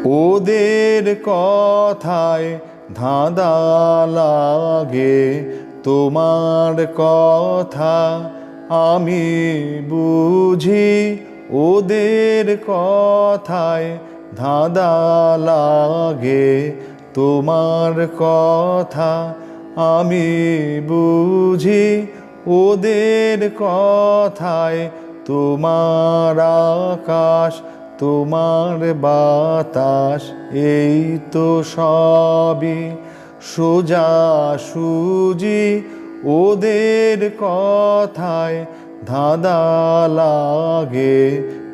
ওদের কথায় ধাঁধা লাগে, তোমার কথা আমি বুঝি। ওদের কথায় ধাঁধা লাগে, তোমার কথা আমি বুঝি। ওদের কথায় তোমার আকাশ, তোমার বাতাস, এই তো সবই সোজাসুজি। ওদের কথায় ধাঁধা লাগে,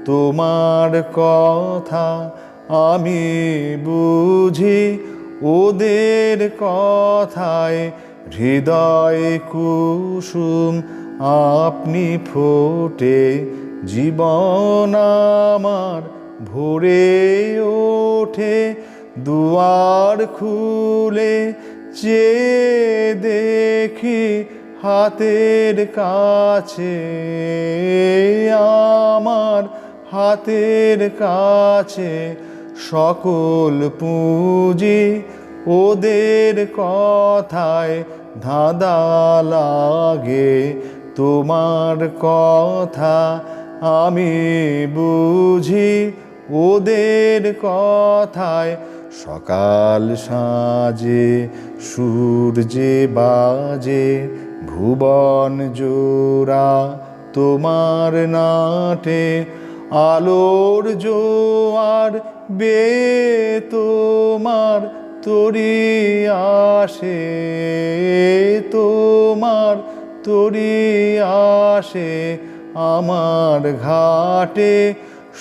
তোমার কথা আমি বুঝি। ওদের কথায় হৃদয় কুসুম আপনি ফোটে, জীবন আমার ভরে ওঠে। দুয়ার খুলে চেয়ে দেখি হাতের কাছে, আমার হাতের কাছে সকল পুঁজি। ওদের কথায় ধাঁধা লাগে, তোমার কথা আমি বুঝি। ওদের কথায় সকাল সাজে, সূর্যে বাজে, ভুবন জোড়া তোমার নাটে। আলোর জোয়ার বেয়ে তোমার তরি আসে, তোমার তরি আসে আমার ঘাটে।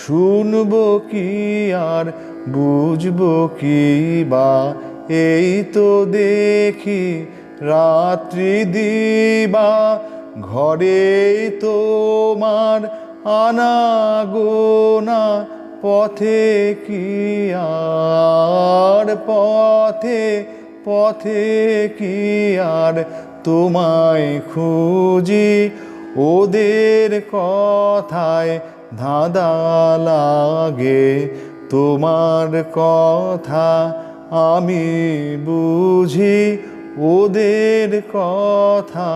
শুনবো কি আর বুঝবো কি বা, এই তো দেখি রাত্রি দিবা। ঘরে তোমার আনাগোনা, পথে কি আর, পথে পথে কি আর তোমায় খুঁজি। ওদের কথায় ধাঁধা লাগে, তোমার কথা আমি বুঝি। ওদের কথায়